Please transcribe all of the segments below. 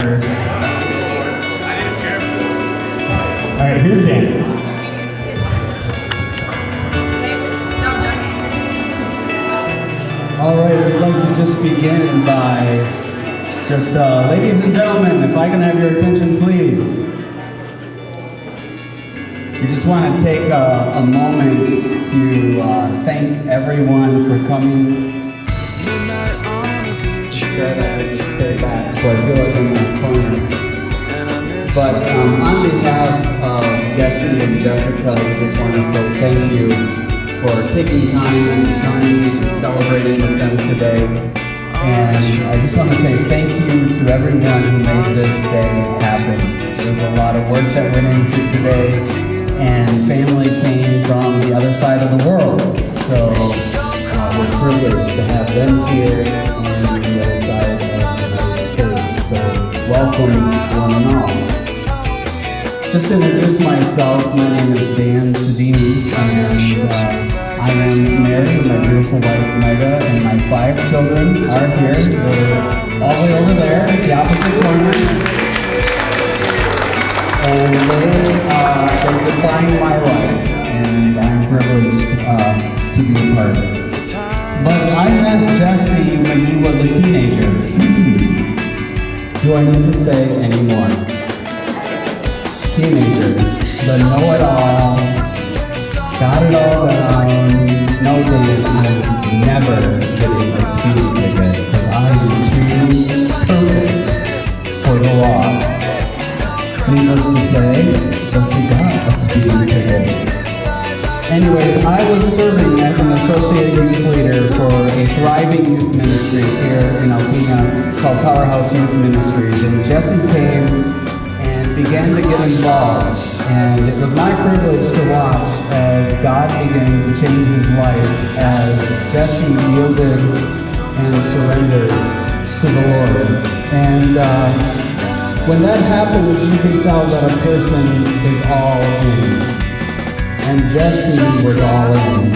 Alright, who's Dan? Alright, I'd like to just begin by ladies and gentlemen, if I can have your attention, please. We just want to take a moment to thank everyone for coming. Said I had to stay back, so I feel like I'm in the corner. But on behalf of Jesse and Jessica, we just want to say thank you for taking time and coming and celebrating with them today. And I just want to say thank you to everyone who made this day happen. There's a lot of work that went into today, and family came from the other side of the world. So we're privileged to have them here and the other side of the United States. So welcome one and all. Just to introduce myself, my name is Dan Sedini, and I am married with my beautiful wife Mega, and my 5 children are here. They're all the way over there, the opposite corner. And they define my life, and I'm privileged to be a part of it. But I met Jesse when he was a teenager. Do I need to say any more? Teenager, the know-it-all, got it all down. No, Dave, I'm never getting a speeding ticket because I am too perfect for the law. Needless to say, Jesse got a speeding ticket. Anyways, I was serving as an associate youth leader for a thriving youth ministries here in Alpena called Powerhouse Youth Ministries, and Jesse came and began to get involved, and it was my privilege to watch as God began to change his life as Jesse yielded and surrendered to the Lord. And when that happens, you can tell that a person is all in. And Jesse was all in.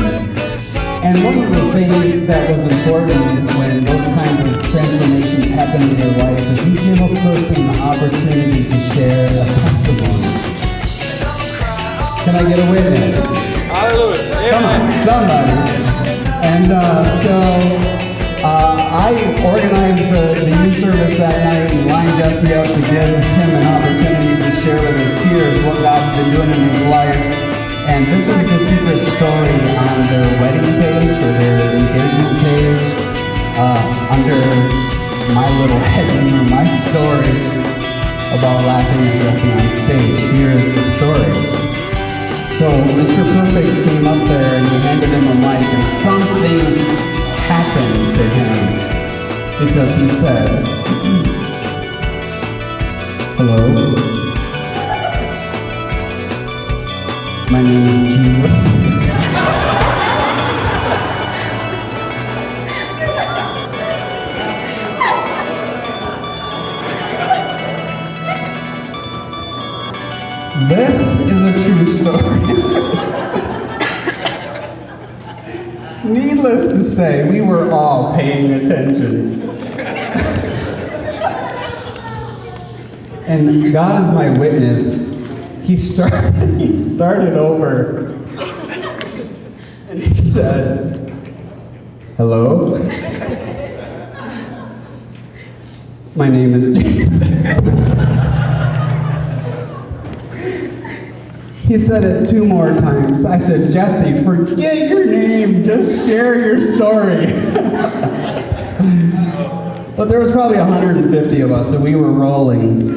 And one of the things that was important when those kinds of transformations happen in your life is you give a person the opportunity to share a testimony. Can I get a witness? Hallelujah. Come on, somebody. And I organized the youth service that night and lined Jesse up to give him an opportunity to share with his peers what God had been doing in his life. And this is the secret story on their wedding page or their engagement page, under my little heading or my story about laughing at Jesse on stage. Here is the story. So Mr. Perfect came up there and he handed him a mic, and something happened to him because he said, "Hello? My name is Jesus." This is a true story. Needless to say, we were all paying attention. And God is my witness. He started over, and he said, "Hello? My name is Jesus." He said it 2 more times. I said, "Jesse, forget your name, just share your story." But there was probably 150 of us, so we were rolling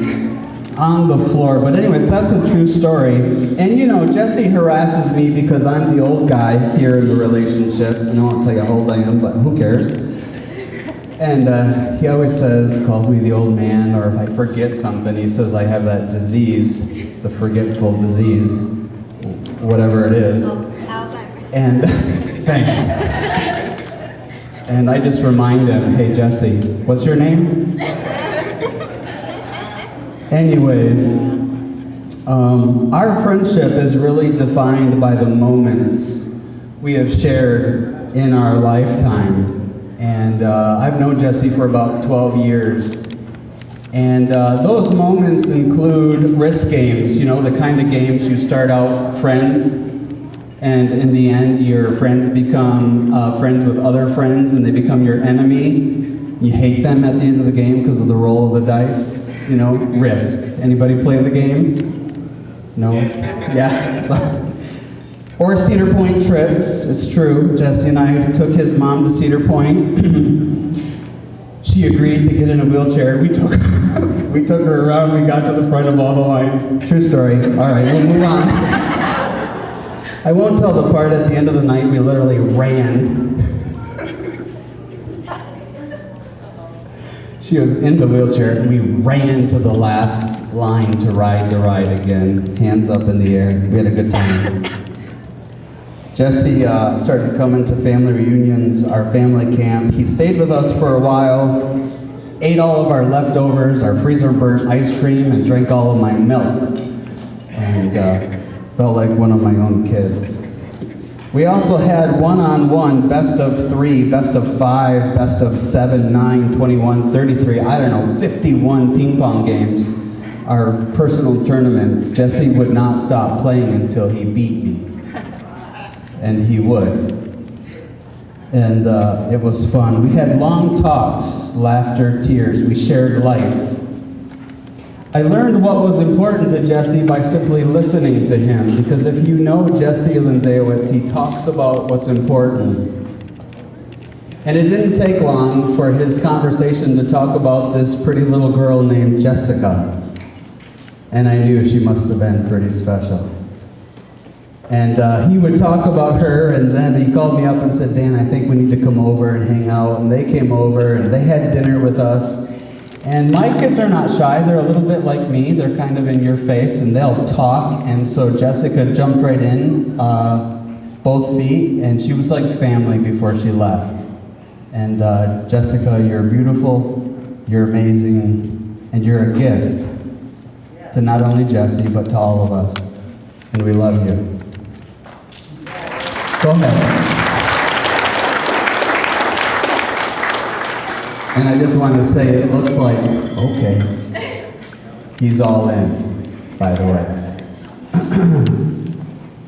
on the floor. But anyways, that's a true story. And you know, Jesse harasses me because I'm the old guy here in the relationship. And I won't tell you how old I am, but who cares? And he always calls me the old man, or if I forget something, he says I have that disease, the forgetful disease, whatever it is. Alzheimer's. And thanks. And I just remind him, "Hey Jesse, what's your name?" Anyways, our friendship is really defined by the moments we have shared in our lifetime. And I've known Jesse for about 12 years. And those moments include risk games, you know, the kind of games you start out friends, and in the end your friends become friends with other friends and they become your enemy. You hate them at the end of the game because of the roll of the dice, you know, Risk. Anybody play the game? No? Yeah? So. Or Cedar Point trips, it's true. Jesse and I took his mom to Cedar Point. She agreed to get in a wheelchair. We took her around, we got to the front of all the lines. True story. All right, we'll move on. I won't tell the part at the end of the night we literally ran. She was in the wheelchair and we ran to the last line to ride the ride again. Hands up in the air. We had a good time. Jesse started coming to family reunions, our family camp. He stayed with us for a while, ate all of our leftovers, our freezer burnt ice cream, and drank all of my milk. And felt like one of my own kids. We also had one-on-one, best of 3, best of 5, best of 7, 9, 21, 33, I don't know, 51 ping pong games, our personal tournaments. Jesse would not stop playing until he beat me. And he would. And it was fun. We had long talks, laughter, tears. We shared life. I learned what was important to Jesse by simply listening to him, because if you know Jesse Linzewitz, he talks about what's important. And it didn't take long for his conversation to talk about this pretty little girl named Jessica. And I knew she must have been pretty special. And he would talk about her, and then he called me up and said, Dan, I think we need to come over and hang out. And they came over, and they had dinner with us. And my kids are not shy. They're a little bit like me. They're kind of in your face, and they'll talk. And so Jessica jumped right in, both feet, and she was like family before she left. And Jessica, you're beautiful, you're amazing, and you're a gift to not only Jesse, but to all of us. And we love you. Go ahead. And I just wanted to say, it looks like, okay, he's all in, by the way.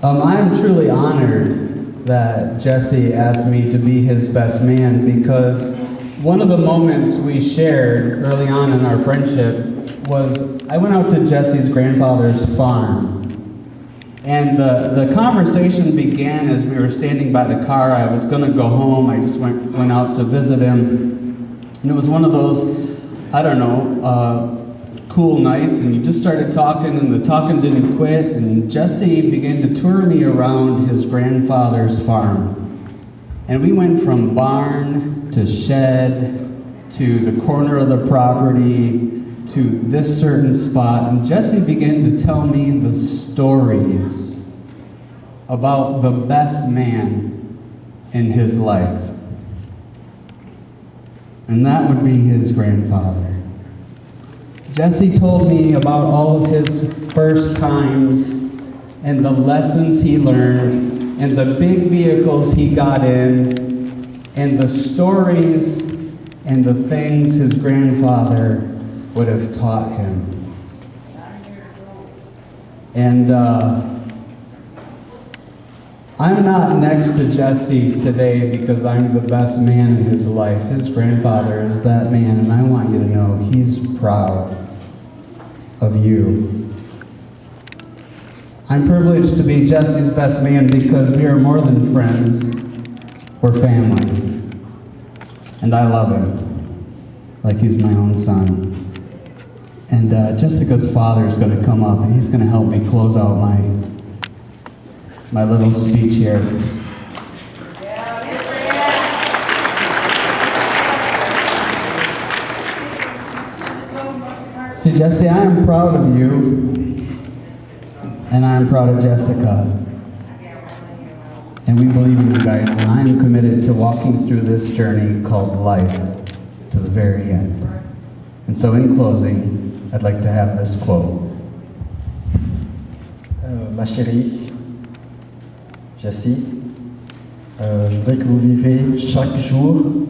I'm truly honored that Jesse asked me to be his best man, because one of the moments we shared early on in our friendship was I went out to Jesse's grandfather's farm. And the conversation began as we were standing by the car. I was going to go home. I just went out to visit him. And it was one of those, I don't know, cool nights. And you just started talking, and the talking didn't quit. And Jesse began to tour me around his grandfather's farm. And we went from barn to shed to the corner of the property to this certain spot, and Jesse began to tell me the stories about the best man in his life. And that would be his grandfather. Jesse told me about all of his first times and the lessons he learned and the big vehicles he got in and the stories and the things his grandfather would have taught him. And I'm not next to Jesse today because I'm the best man in his life. His grandfather is that man, and I want you to know he's proud of you. I'm privileged to be Jesse's best man because we are more than friends, we're family. And I love him like he's my own son. And Jessica's father is going to come up, and he's going to help me close out my little speech here. See, Jesse, I am proud of you, and I am proud of Jessica. And we believe in you guys, and I am committed to walking through this journey called life to the very end. And so in closing, I'd like to have this quote. Ma chérie, Jessie, je voudrais que vous vivez chaque jour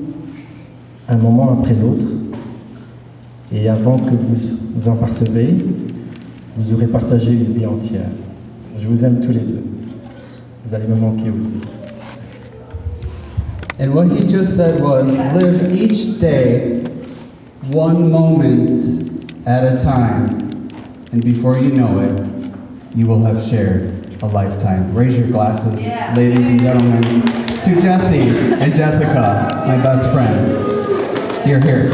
un moment après l'autre Et avant que vous en percevez, vous aurez partagé une vie entière. Je vous aime tous les deux. Vous allez me manquer aussi. And what he just said was, live each day one moment at a time, and before you know it, you will have shared a lifetime. Raise your glasses, ladies and gentlemen, to Jesse and Jessica, my best friend. You're here.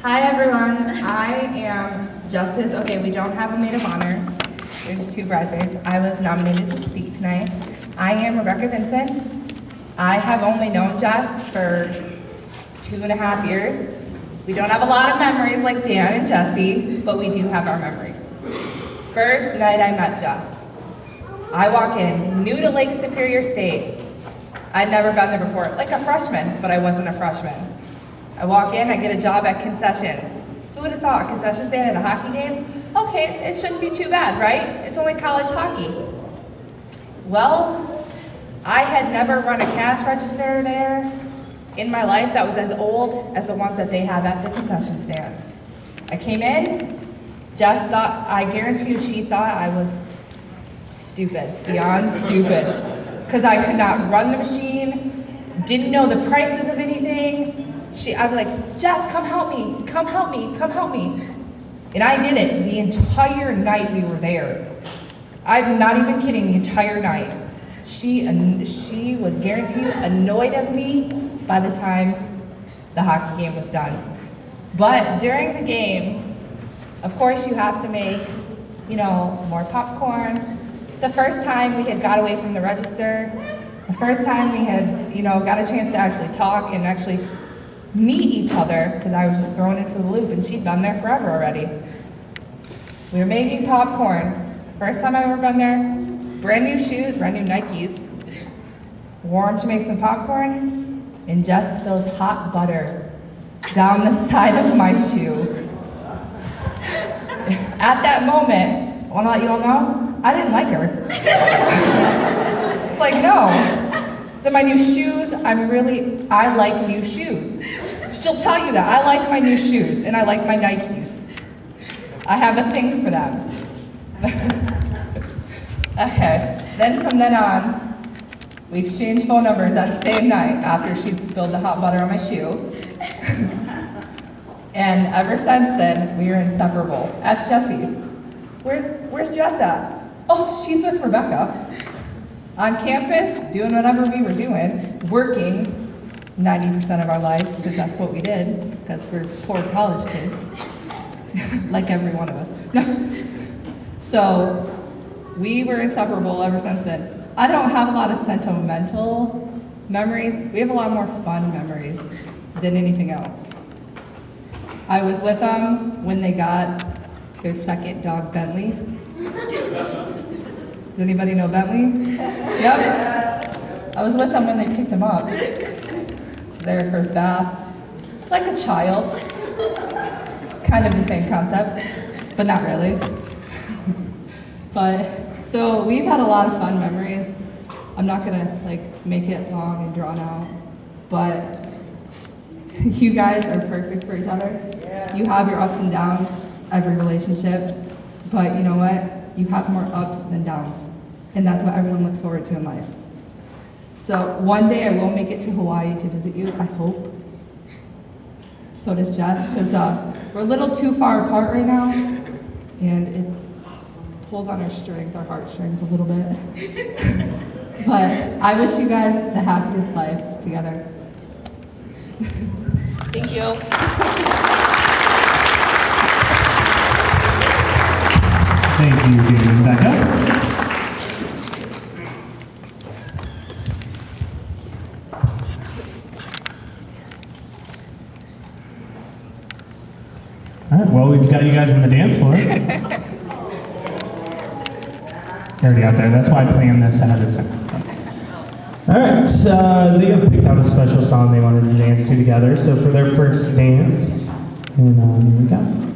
Hi everyone, I am Justice. Okay, we don't have a maid of honor. There's just two bridesmaids. I was nominated to speak tonight. I am Rebecca Vincent. I have only known Jess for 2.5 years. We don't have a lot of memories like Dan and Jesse, but we do have our memories. First night I met Jess. I walk in, new to Lake Superior State. I'd never been there before, like a freshman, but I wasn't a freshman. I walk in, I get a job at concessions. Who would have thought, concession stand at a hockey game? Okay, it shouldn't be too bad, right? It's only college hockey. Well, I had never run a cash register there in my life that was as old as the ones that they have at the concession stand. I came in, Jess thought, I guarantee you she thought I was stupid, beyond stupid. Because I could not run the machine, didn't know the prices of anything. I'd be like, Jess, come help me, come help me, come help me. And I did it the entire night we were there. I'm not even kidding, the entire night. She was guaranteed annoyed of me by the time the hockey game was done. But during the game, of course you have to make, more popcorn. It's the first time we had got away from the register. The first time we had, got a chance to actually talk and actually meet each other, because I was just thrown into the loop and she'd been there forever already. We were making popcorn. First time I've ever been there. Brand new shoes, brand new Nikes. Wore them to make some popcorn, and Jess spills hot butter down the side of my shoe. At that moment, I want to let you all know, I didn't like her. It's like, no. So my new shoes, I like new shoes. She'll tell you that. I like my new shoes, and I like my Nikes. I have a thing for them. Okay, then from then on, we exchanged phone numbers that same night after she'd spilled the hot butter on my shoe. And ever since then, we are inseparable. Ask Jessie, where's Jess at? Oh, she's with Rebecca. On campus, doing whatever we were doing, working 90% of our lives, because that's what we did, because we're poor college kids, like every one of us. No. So we were inseparable ever since then. I don't have a lot of sentimental memories. We have a lot more fun memories than anything else. I was with them when they got their second dog, Bentley. Does anybody know Bentley? Yep. I was with them when they picked him up. Their first bath. Like a child. Kind of the same concept, but not really. So we've had a lot of fun memories. I'm not gonna make it long and drawn out, but you guys are perfect for each other. You have your ups and downs, it's every relationship, but you know what? You have more ups than downs, and that's what everyone looks forward to in life. So one day I will make it to Hawaii to visit you, I hope. So does Jess, because we're a little too far apart right now, and it pulls on our heartstrings a little bit. But I wish you guys the happiest life together. Thank you. Thank you, David and Becca. All right, well, Well, we've got you guys on the dance floor. Already out there. That's why I planned this ahead of time. All right, they have picked out a special song they wanted to dance to together. So for their first dance, and here we go.